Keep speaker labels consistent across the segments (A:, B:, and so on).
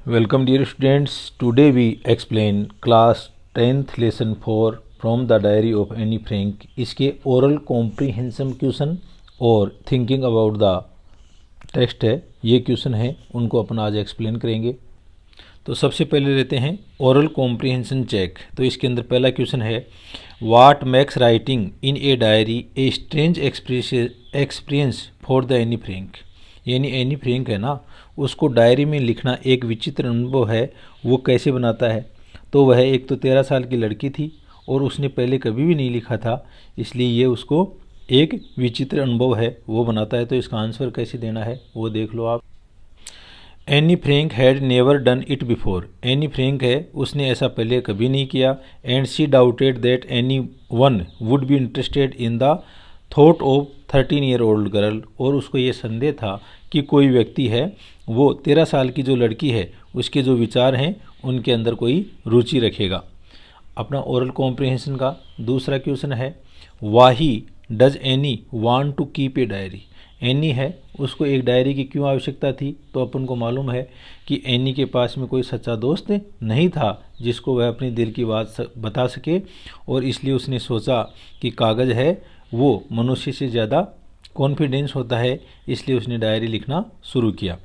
A: Welcome dear students. Today we explain class 10th lesson 4 from the diary of Annie Frank. इसके oral comprehension question और thinking about the text है, ये question है, उनको अपन आज explain करेंगे। तो सबसे पहले लेते हैं ओरल कॉम्प्रीहेंशन चेक। तो इसके अंदर पहला क्वेश्चन है, what makes writing in a diary a strange experience for the Anne Frank. यानी एनी फ्रैंक है ना, उसको डायरी में लिखना एक विचित्र अनुभव है। वो कैसे बनाता है? तो वह एक तो 13 साल की लड़की थी और उसने पहले कभी भी नहीं लिखा था, इसलिए ये उसको एक विचित्र अनुभव है, वो बनाता है। तो इसका आंसर कैसे देना है वो देख लो आप। Anne Frank had never done it before. Anne Frank है, उसने ऐसा पहले कभी नहीं किया। And she doubted that any one would be interested in the thought of 13-year-old girl. और उसको ये संदेह था कि कोई व्यक्ति है, वो 13 साल की जो लड़की है, उसके जो विचार हैं उनके अंदर कोई रुचि रखेगा। अपना ओरल कॉम्प्रिहेंशन का दूसरा क्वेश्चन है, why does Anne want to keep a diary. Anne है, उसको एक डायरी की क्यों आवश्यकता थी? तो अपन को मालूम है कि एनी के पास में कोई सच्चा दोस्त नहीं था जिसको वह अपनी दिल की बात बता सके, और इसलिए उसने सोचा कि कागज़ है वो मनुष्य से ज़्यादा कॉन्फिडेंस होता है, इसलिए उसने डायरी लिखना शुरू किया।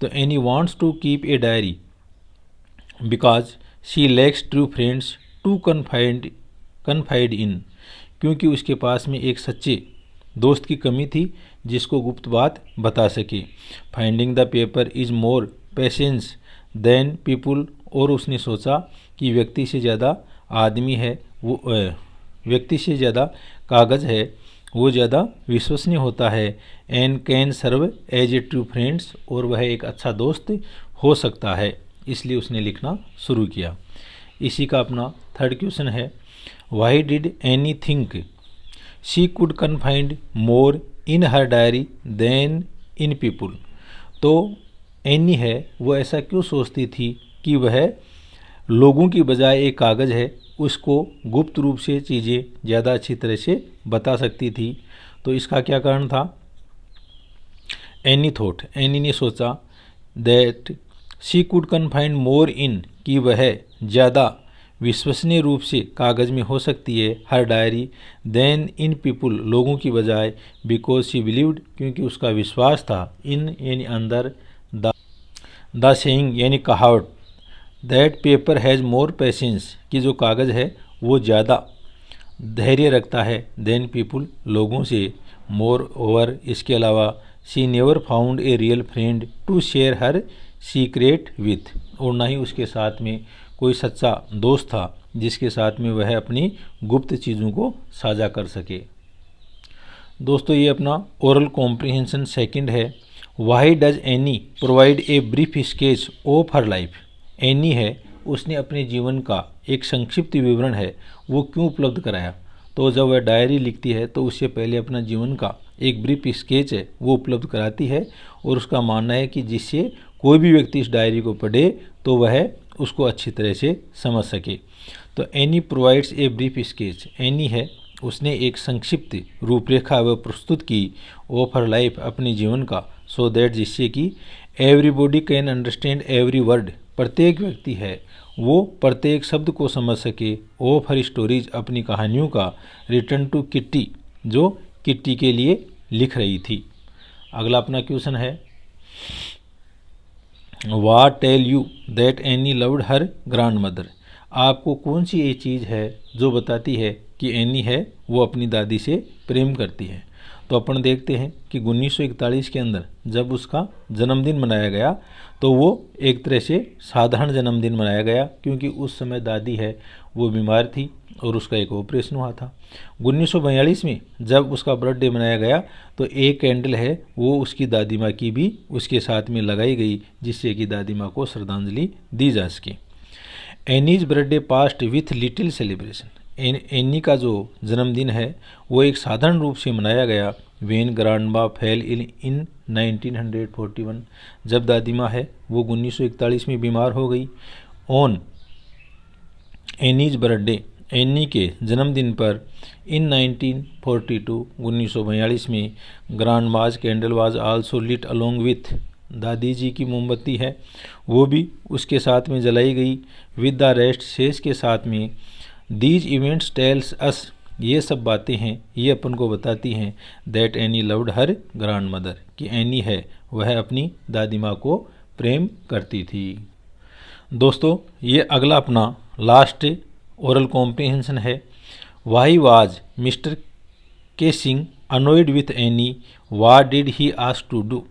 A: तो Anne wants to keep a diary because she lacks true friends to confide in. क्योंकि उसके पास में एक सच्चे दोस्त की कमी थी जिसको गुप्त बात बता सके। Finding the paper is more patience than people. और उसने सोचा कि व्यक्ति से ज़्यादा आदमी है वो व्यक्ति से ज़्यादा कागज़ है वो ज़्यादा विश्वसनीय होता है। And can serve as a true friends. और वह एक अच्छा दोस्त हो सकता है, इसलिए उसने लिखना शुरू किया। इसी का अपना थर्ड क्वेश्चन है, why did Anne think she could confined more in her diary than in people. तो एनी है, वो ऐसा क्यों सोचती थी कि वह लोगों की बजाय एक कागज़ है उसको गुप्त रूप से चीज़ें ज़्यादा अच्छी तरह से बता सकती थी। तो इसका क्या कारण था? एनी थॉट, एनी ने सोचा that she could confined more इन, कि वह ज़्यादा विश्वसनीय रूप से कागज़ में हो सकती है हर डायरी देन इन पीपुल, लोगों की बजाय। बिकॉज शी बिलीव्ड, क्योंकि उसका विश्वास था, इन यानी अंदर, द सेइंग यानी कहावत, that paper has more patience, कि जो कागज़ है वो ज़्यादा धैर्य रखता है देन पीपुल, लोगों से। मोर ओवर, इसके अलावा she never found a real friend to share her secret with. और ना ही उसके साथ में कोई सच्चा दोस्त था जिसके साथ में वह अपनी गुप्त चीज़ों को साझा कर सके। दोस्तों, ये अपना ओरल कॉम्प्रिहेंशन सेकंड है। Why does any provide a brief sketch of her life. Any है, उसने अपने जीवन का एक संक्षिप्त विवरण है वो क्यों उपलब्ध कराया? तो जब वह डायरी लिखती है तो उससे पहले अपना जीवन का एक ब्रीफ स्केच है वो उपलब्ध कराती है, और उसका मानना है कि जिससे कोई भी व्यक्ति इस डायरी को पढ़े तो वह उसको अच्छी तरह से समझ सके। तो any provides a brief sketch. Any है, उसने एक संक्षिप्त रूपरेखा वह प्रस्तुत की ऑफ हर लाइफ, अपने जीवन का, सो दैट, जिससे कि everybody can understand every word, प्रत्येक व्यक्ति है वो प्रत्येक शब्द को समझ सके। ऑफ हर स्टोरीज, अपनी कहानियों का। रिटर्न टू किट्टी, जो किट्टी के लिए लिख रही थी। अगला अपना क्वेश्चन है, what tell you that Anne loved her grandmother. आपको कौन सी ये चीज़ है जो बताती है कि एनी है वो अपनी दादी से प्रेम करती है? तो अपन देखते हैं कि 1941 के अंदर जब उसका जन्मदिन मनाया गया तो वो एक तरह से साधारण जन्मदिन मनाया गया, क्योंकि उस समय दादी है वो बीमार थी और उसका एक ऑपरेशन हुआ था। 1942 में जब उसका बर्थडे मनाया गया तो एक कैंडल है वो उसकी दादी माँ की भी उसके साथ में लगाई गई, जिससे कि दादी माँ को श्रद्धांजलि दी जा सके। Annie's birthday past with little celebration. Any का जो जन्मदिन है वो एक साधारण रूप से मनाया गया। वेन ग्रांडमा फेल इन 1941, जब दादी माँ है वो 1941 में बीमार हो गई। ऑन एनीज बर्थडे, एनी के जन्मदिन पर इन 1942, 1942 में grandma's candle was also lit along with दादी जी की मोमबत्ती है वो भी उसके साथ में जलाई गई। विद द रेस्ट शेष के साथ में। दीज इवेंट्स टेल्स अस ये सब बातें हैं ये अपन को बताती हैं that Anne loved her grand mother कि एनी है वह अपनी दादी माँ को प्रेम करती थी। दोस्तों ये अगला अपना लास्ट ओरल कॉम्प्रिहेंशन है। Why was Mr Keesing annoyed with Anne what did he ask to do.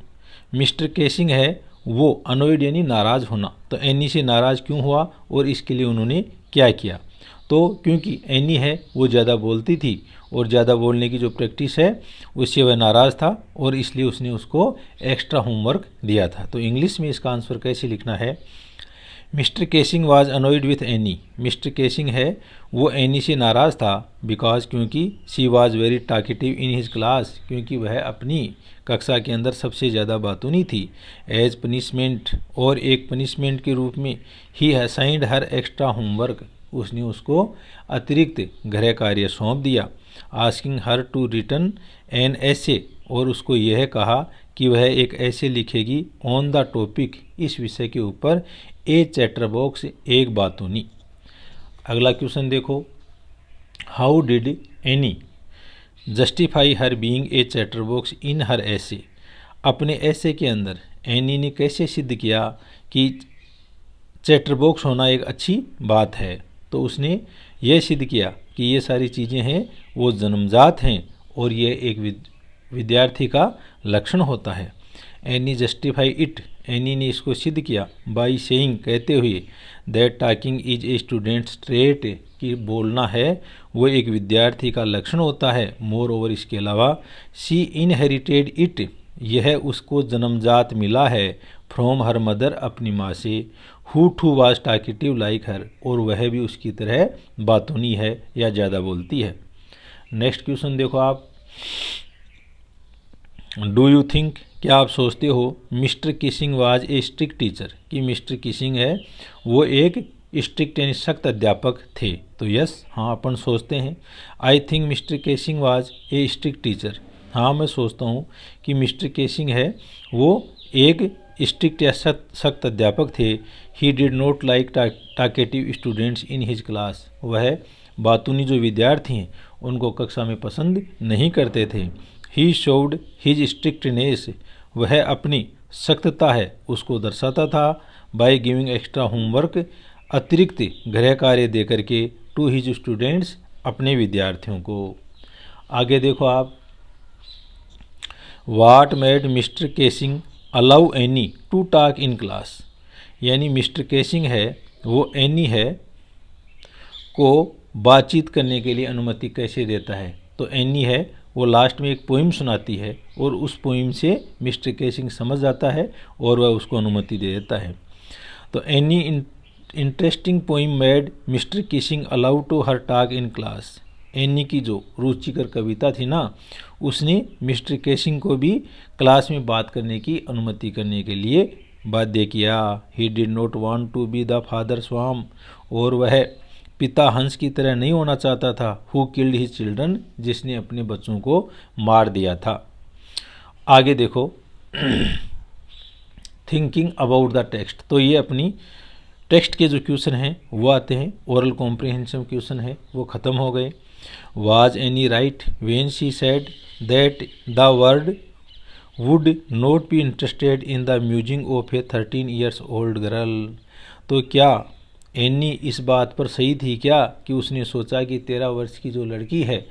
A: Mr Keesing है वो अनोइड यानी नाराज़ होना, तो एनी से नाराज़ क्यों हुआ और इसके लिए उन्होंने क्या किया। तो क्योंकि एनी है वो ज़्यादा बोलती थी और ज़्यादा बोलने की जो प्रैक्टिस है उससे वह नाराज़ था और इसलिए उसने उसको एक्स्ट्रा होमवर्क दिया था। तो इंग्लिश में इसका आंसर कैसे लिखना है, mister casing was annoyed with any. Mister Keesing है वो एनी से नाराज़ था बिकॉज क्योंकि she was very talkative in his class क्योंकि वह अपनी कक्षा के अंदर सबसे ज़्यादा बातूनी थी। एज पनिशमेंट और एक पनिशमेंट के रूप में ही असाइंड हर एक्स्ट्रा होमवर्क उसने उसको अतिरिक्त गृह कार्य सौंप दिया। Asking her to return an essay और उसको यह कहा कि वह एक ऐसे लिखेगी ऑन द टॉपिक इस विषय के ऊपर ए चैटर बॉक्स एक बातूनी। अगला क्वेश्चन देखो, how did Anne justify her being a chatterbox in her ऐसे। अपने ऐसे के अंदर एनी ने कैसे सिद्ध किया कि चैटर बॉक्स होना एक अच्छी बात है। तो उसने यह सिद्ध किया कि ये सारी चीज़ें हैं वो जन्मजात हैं और ये एक विद्यार्थी का लक्षण होता है। एनी जस्टिफाई इट एनी ने इसको सिद्ध किया बाई सेइंग कहते हुए that talking is a student trait कि बोलना है वो एक विद्यार्थी का लक्षण होता है। मोर ओवर इसके अलावा शी इनहेरिटेड इट यह उसको जन्मजात मिला है फ्रॉम हर मदर अपनी माँ से। Who too was talkative like her और वह भी उसकी तरह बातूनी है या ज़्यादा बोलती है। नेक्स्ट क्वेश्चन देखो आप, डू यू थिंक क्या आप सोचते हो mister Keesing was a strict teacher कि मिस्टर किसिंग है वो एक स्ट्रिक्ट यानी सख्त अध्यापक थे। तो यस हाँ अपन सोचते हैं। I think mister casing was a strict teacher हाँ मैं सोचता हूँ कि मिस्टर केसिंग है वो एक स्ट्रिक्ट या सख्त अध्यापक थे। ही did not like talkative students in his class वह बातूनी जो विद्यार्थी हैं उनको कक्षा में पसंद नहीं करते थे। ही शोड हिज स्ट्रिक्टनेस वह अपनी सख्तता है उसको दर्शाता था बाय गिविंग एक्स्ट्रा होमवर्क अतिरिक्त गृह कार्य दे करके टू हिज स्टूडेंट्स अपने विद्यार्थियों को। आगे देखो आप, वाट made Mr Keesing allow any two talk in class यानी मिस्टर केसिंग है वो एनी है को बातचीत करने के लिए अनुमति कैसे देता है। तो एनी है वो लास्ट में एक पोइम सुनाती है और उस पोइम से मिस्टर केसिंग समझ जाता है और वह उसको अनुमति दे देता है। तो Anne interesting poem made Mr Keesing allow to her talk in class. Anne की जो रुचिकर कविता थी ना उसने मिस्टर केसिंग को भी क्लास में बात करने की अनुमति करने के लिए बाध्य किया। He did not want to be the father स्वाम और वह पिता हंस की तरह नहीं होना चाहता था। हु किल्ड हिज चिल्ड्रन जिसने अपने बच्चों को मार दिया था। आगे देखो, थिंकिंग अबाउट द टेक्स्ट। तो ये अपनी टेक्स्ट के जो क्वेश्चन हैं वो आते हैं। ओरल कॉम्प्रिहेंशन क्वेश्चन है वो ख़त्म हो गए। Was any right when she said that the world would not be interested in the musing of A 13 years old girl. तो क्या एनी इस बात पर सही थी क्या कि उसने सोचा कि 13 वर्ष की जो लड़की है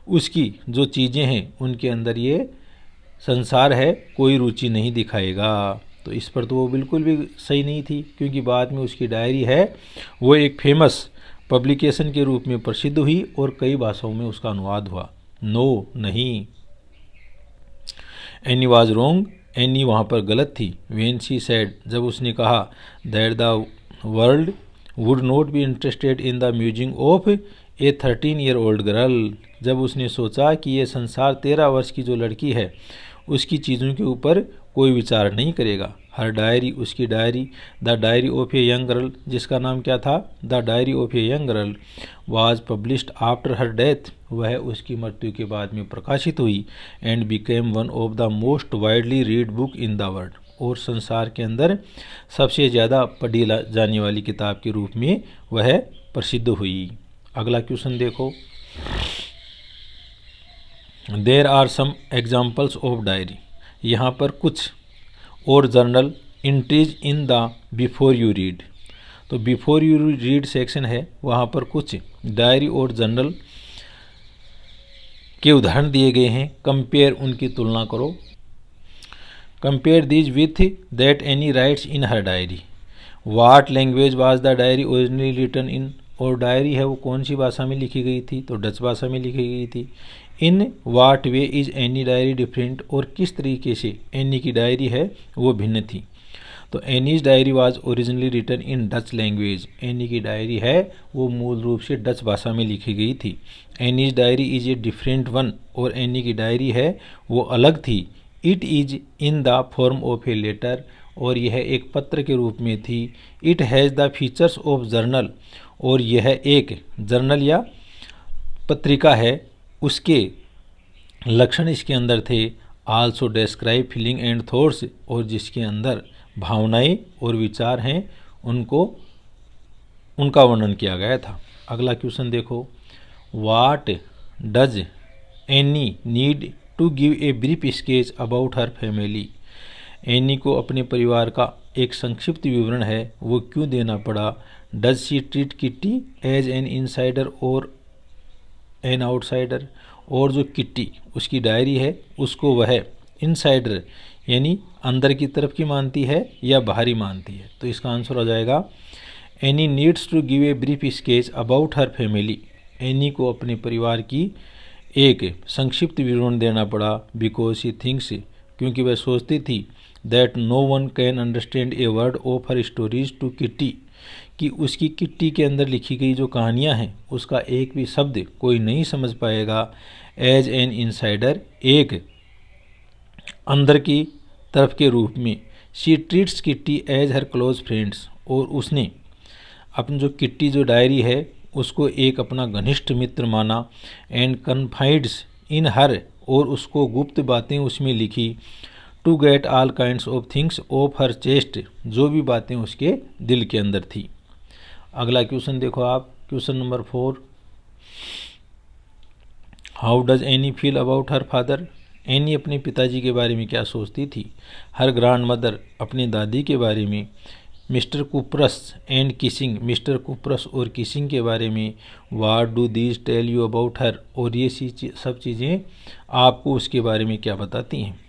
A: उसकी जो चीज़ें हैं उनके अंदर ये संसार है कोई रुचि नहीं दिखाएगा। तो इस पर तो वो बिल्कुल भी सही नहीं थी क्योंकि बाद में उसकी डायरी है वो एक फेमस पब्लिकेशन के रूप में प्रसिद्ध हुई और कई भाषाओं में उसका अनुवाद हुआ। नो नहीं। एनी वाज रोंग एनी वहाँ पर गलत थी। व्हेन शी सेड जब उसने कहा that the world would not be interested in the musing of A 13 year old girl जब उसने सोचा कि ये संसार 13 वर्ष की जो लड़की है उसकी चीज़ों के ऊपर कोई विचार नहीं करेगा। हर डायरी उसकी diary the diary of a young girl जिसका नाम क्या था the diary of a young girl was published after her death वह उसकी मृत्यु के बाद में प्रकाशित हुई and became one of the most widely read book in the world और संसार के अंदर सबसे ज़्यादा पढ़ी जाने वाली किताब के रूप में वह प्रसिद्ध हुई। अगला क्वेश्चन देखो, there are some examples of diary. यहाँ पर कुछ और journal entries in the before you read. तो बिफोर यू रीड सेक्शन है, वहाँ पर कुछ डायरी और जर्नल के उदाहरण दिए गए हैं। कंपेयर, उनकी तुलना करो। Compare these with that Anne writes in her diary. What language was the diary originally written in. और डायरी है वो कौन सी भाषा में लिखी गई थी, तो डच भाषा में लिखी गई थी। In what way is Anne diary different, और किस तरीके से एनी की डायरी है वो भिन्न थी। तो Anne's diary was originally written in Dutch language. Anne की डायरी है वो मूल रूप से डच भाषा में लिखी गई थी। Anne's diary is a different one, और एनी की डायरी है वो अलग थी। It is in the form of a letter, और यह एक पत्र के रूप में थी। It has the features of journal, और यह एक जर्नल या पत्रिका है, उसके लक्षण इसके अंदर थे। Also describe feeling and thoughts, और जिसके अंदर भावनाएं और विचार हैं उनका वर्णन किया गया था। अगला क्वेश्चन देखो, what does Anne need to give a brief sketch about her family. Anne को अपने परिवार का एक संक्षिप्त विवरण है वो क्यों देना पड़ा। Does she treat Kitty as an insider और एन आउटसाइडर। और जो किट्टी उसकी डायरी है उसको वह इनसाइडर यानी अंदर की तरफ की मानती है या बाहरी मानती है। तो इसका आंसर हो जाएगा Anne needs to give a brief sketch about her family. Anne को अपने परिवार की एक संक्षिप्त विवरण देना पड़ा बिकॉज शी थिंक्स, क्योंकि वह सोचती थी that no one can understand a word of her stories to Kitty, कि उसकी किट्टी के अंदर लिखी गई जो कहानियाँ हैं उसका एक भी शब्द कोई नहीं समझ पाएगा। एज एन इनसाइडर, एक अंदर की तरफ के रूप में। She treats Kitty as her close friends, और उसने अपनी जो किट्टी जो डायरी है उसको एक अपना घनिष्ठ मित्र माना। एंड कन्फाइड्स इन हर, और उसको गुप्त बातें उसमें लिखी। To get all kinds of things of her chest, जो भी बातें उसके दिल के अंदर थी। अगला क्वेश्चन देखो आप, question number 4, how does any feel about her father. Any अपने पिताजी के बारे में क्या सोचती थी। हर ग्रैंड मदर, अपनी दादी के बारे में। Mr Kuppers and Keesing, Mr Kuppers और किसिंग के बारे में। What do these tell you about her, और ये सब चीज़ें आपको उसके बारे में क्या बताती हैं।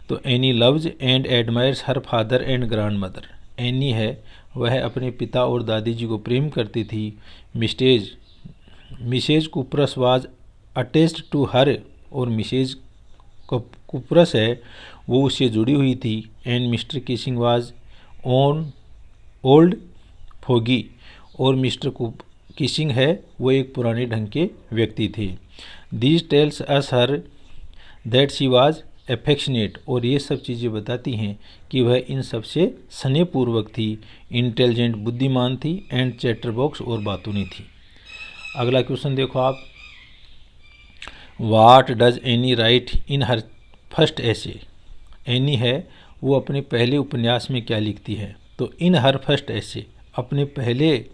A: तो any loves and admires her father and grand mother. Any है वह अपने पिता और दादी जी को प्रेम करती थी। Mrs Kuperus was attached to her, और मिसेज कुपरस है वो उससे जुड़ी हुई थी। And Mr Keesing was on old fogey, और मिस्टर किसिंग है वो एक पुराने ढंग के व्यक्ति थे। These tells us her that she was affectionate, और ये सब चीज़ें बताती हैं कि वह इन सबसे स्नेहपूर्वक थी। इंटेलिजेंट, बुद्धिमान थी। एंड चैटरबॉक्स, और बातूनी थी। अगला क्वेश्चन देखो आप, what does any right in her first ऐसे। एनी है वो अपने पहले उपन्यास में क्या लिखती है। तो इन हर फर्स्ट ऐसे, अपने पहले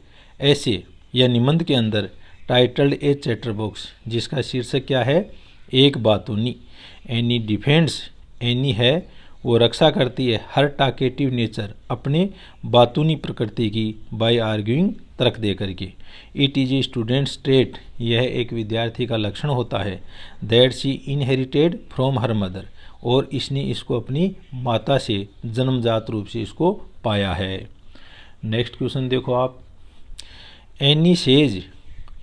A: ऐसे या निबंध के अंदर, टाइटल्ड ए चैटरबॉक्स, जिसका शीर्षक क्या है, एक बातूनी। एनी डिफेंड्स, एनी है वो रक्षा करती है हर टाकेटिव नेचर, अपने बातूनी प्रकृति की, बाय आर्ग्यूइंग, तर्क दे करके। It is a student trait, यह एक विद्यार्थी का लक्षण होता है। That she inherited from her mother, और इसने इसको अपनी माता से जन्मजात रूप से इसको पाया है। नेक्स्ट क्वेश्चन देखो आप, Anne says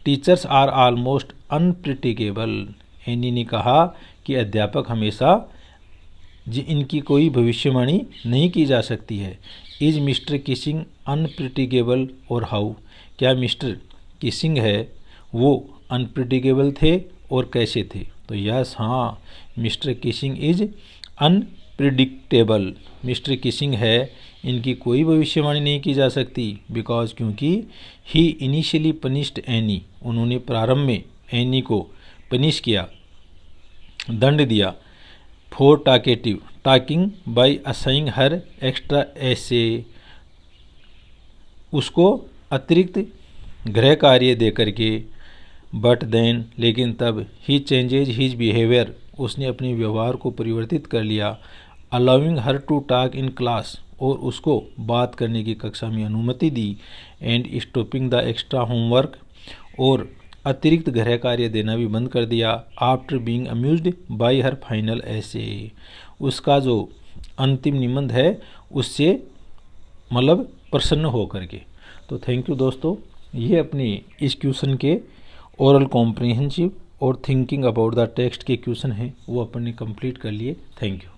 A: teachers are almost unpredictable. Anne ने कहा कि अध्यापक हमेशा इनकी कोई भविष्यवाणी नहीं की जा सकती है। इज मिस्टर किसिंग अनप्रिडिक्टेबल और हाउ, क्या मिस्टर किसिंग है वो अनप्रिडिक्टेबल थे और कैसे थे। तो यस, हाँ, mister Keesing is unpredictable. Mister Keesing है इनकी कोई भविष्यवाणी नहीं की जा सकती। बिकॉज, क्योंकि ही इनिशियली पनिश्ड एनी, उन्होंने प्रारंभ में एनी को पनिश किया, दंड दिया। For talkative talking by assigning her extra ऐसे, उसको अतिरिक्त गृह कार्य दे करके, बट देन लेकिन तब ही चेंजेज हिज बिहेवियर, उसने अपने व्यवहार को परिवर्तित कर लिया, allowing her to talk in class, और उसको बात करने की कक्षा में अनुमति दी, and stopping the extra homework, और अतिरिक्त गृह कार्य देना भी बंद कर दिया, after being amused by her final ऐसे, उसका जो अंतिम निबंध है उससे मतलब प्रसन्न हो करके। तो थैंक यू दोस्तों, ये अपनी इस क्वेश्चन के ओरल कॉम्प्रिहेंसिव और थिंकिंग अबाउट द टेक्स्ट के क्वेश्चन हैं वो अपन ने कंप्लीट कर लिए। Thank you.